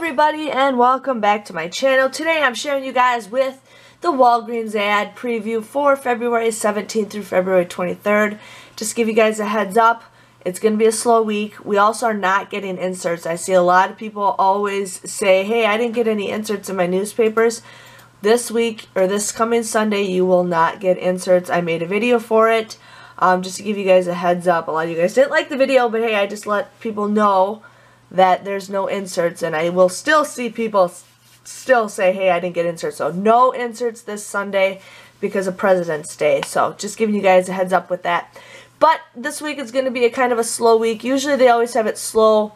everybody, and welcome back to my channel. Today I'm sharing you guys with the Walgreens ad preview for February 17th through February 23rd. Just to give you guys a heads up, it's going to be a slow week. We also are not getting inserts. I see a lot of people always say, hey, I didn't get any inserts in my newspapers. This week, or this coming Sunday, you will not get inserts. I made a video for it, just to give you guys a heads up. A lot of you guys didn't like the video, but hey, I just let people know that there's no inserts, and I will still see people still say, hey, I didn't get inserts. So no inserts this Sunday because of President's Day. So just giving you guys a heads up with that. But this week is going to be a kind of a slow week. Usually they always have it slow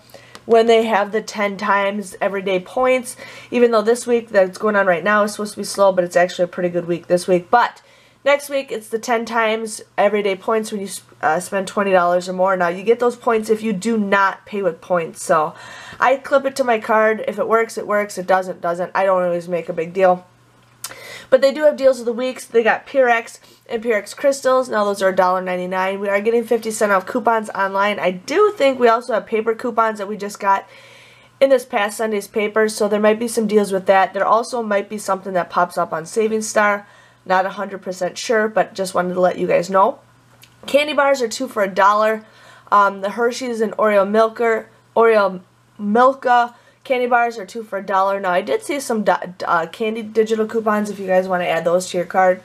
when they have the 10 times everyday points. Even though this week that's going on right now is supposed to be slow, but it's actually a pretty good week this week. But next week, it's the 10 times everyday points when you spend $20 or more. Now, you get those points if you do not pay with points. So, I clip it to my card. If it works, it works. It doesn't, doesn't. I don't always make a big deal. But they do have deals of the weeks. They got Purex and Purex Crystals. Now, those are $1.99. We are getting 50% off coupons online. I do think we also have paper coupons that we just got in this past Sunday's paper. So, there might be some deals with that. There also might be something that pops up on Savings Star. Not 100% sure, but just wanted to let you guys know. Candy bars are 2 for $1. The Hershey's and Oreo Milka candy bars are 2 for $1. Now, I did see some candy digital coupons if you guys want to add those to your card.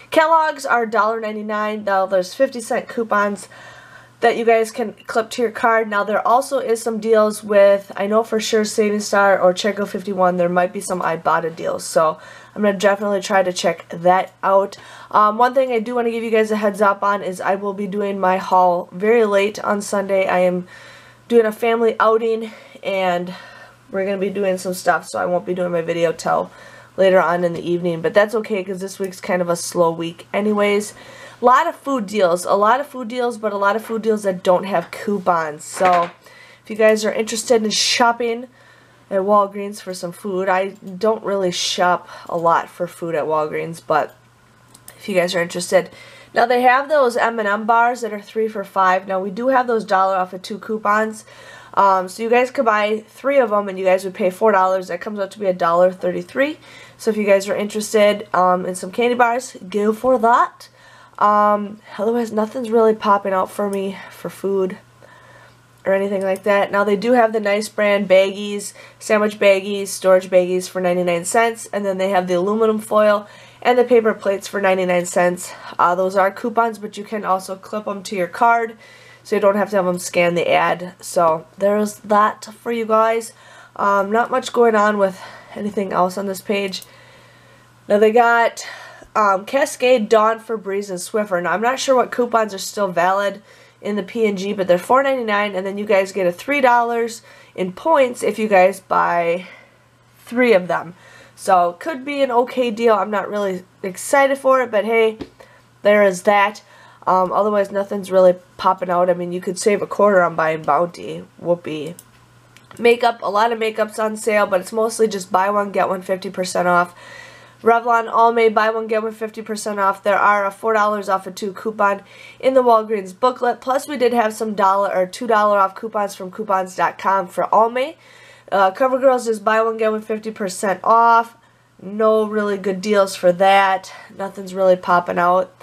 Kellogg's are $1.99. Now, there's 50-cent coupons that you guys can clip to your card. Now, there also is some deals with, I know for sure, Savings Star or Checo 51. There might be some Ibotta deals. So, I'm going to definitely try to check that out. One thing I do want to give you guys a heads up on is I will be doing my haul very late on Sunday. I am doing a family outing, and we're going to be doing some stuff, so I won't be doing my video till later on in the evening. But that's okay, because this week's kind of a slow week anyways. A lot of food deals, but a lot of food deals that don't have coupons. So if you guys are interested in shopping at Walgreens for some food, I don't really shop a lot for food at Walgreens, but if you guys are interested. Now, they have those M&M bars that are 3 for $5. Now, we do have those $1 off of 2 coupons. So you guys could buy 3 of them, and you guys would pay $4. That comes out to be $1.33. So if you guys are interested in some candy bars, go for that. Otherwise, nothing's really popping out for me for food or anything like that. Now, they do have the nice brand baggies, sandwich baggies, storage baggies for 99 cents. And then they have the aluminum foil and the paper plates for 99 cents. Those are coupons, but you can also clip them to your card, so you don't have to have them scan the ad. So there's that for you guys. Not much going on with anything else on this page. Now, they got Cascade, Dawn, Febreze, and Swiffer. Now, I'm not sure what coupons are still valid in the P&G, but they're $4.99, and then you guys get a $3 in points if you guys buy 3 of them. So, could be an okay deal. I'm not really excited for it, but hey, there is that. Otherwise, nothing's really popping out. I mean, you could save $0.25 on buying Bounty. Whoopee. Makeup, a lot of makeup's on sale, but it's mostly just buy one, get one 50% off. Revlon Almay, buy one, get one 50% off. There are a $4 off of 2 coupon in the Walgreens booklet. Plus, we did have some $1 or $2 off coupons from coupons.com for Almay. CoverGirl's just buy one, get one 50% off. No really good deals for that. Nothing's really popping out.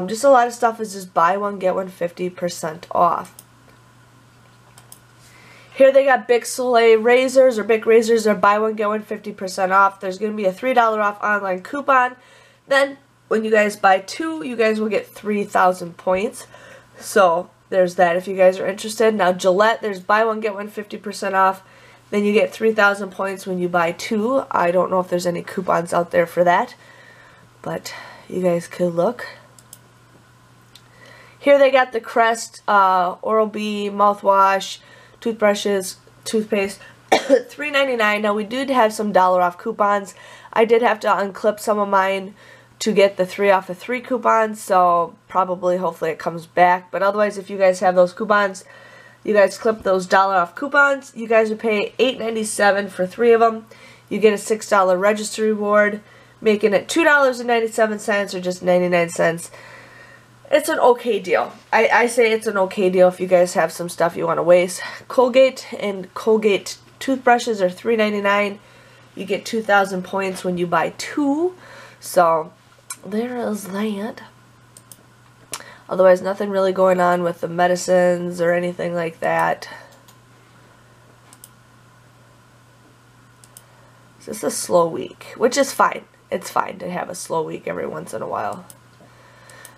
Just a lot of stuff is just buy one, get one 50% off. Here they got Bic Soleil razors, or Bic razors are buy one, get one 50% off. There's going to be a $3 off online coupon. Then, when you guys buy 2, you guys will get 3,000 points. So, there's that if you guys are interested. Now, Gillette, there's buy one, get one 50% off. Then you get 3,000 points when you buy 2. I don't know if there's any coupons out there for that, but you guys could look. Here they got the Crest Oral-B mouthwash, toothbrushes, toothpaste, $3.99. Now, we did have some $1 off coupons. I did have to unclip some of mine to get the 3 off of 3 coupons, so probably, hopefully, it comes back. But otherwise, if you guys have those coupons, you guys clip those $1 off coupons. You guys would pay $8.97 for 3 of them. You get a $6 register reward, making it $2.97 or just 99 cents. It's an okay deal. I say it's an okay deal if you guys have some stuff you want to waste. Colgate and Colgate toothbrushes are $3.99. You get 2,000 points when you buy 2. So there is that. Otherwise, nothing really going on with the medicines or anything like that. It's just a slow week, which is fine. It's fine to have a slow week every once in a while.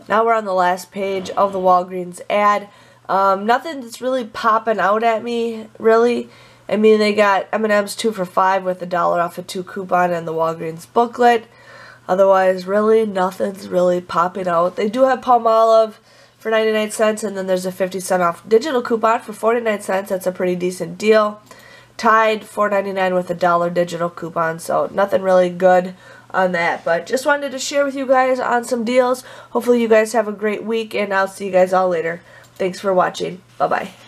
Now we're on the last page of the Walgreens ad. Nothing that's really popping out at me, really. I mean, they got M&M's 2 for $5 with a $1 off a 2 coupon and the Walgreens booklet. Otherwise, really, nothing's really popping out. They do have Palmolive for 99 cents, and then there's a 50-cent off digital coupon for 49 cents. That's a pretty decent deal. Tide, $4.99 with a $1 digital coupon, so nothing really good on that. But just wanted to share with you guys on some deals. Hopefully you guys have a great week, and I'll see you guys all later. Thanks for watching. Bye-bye.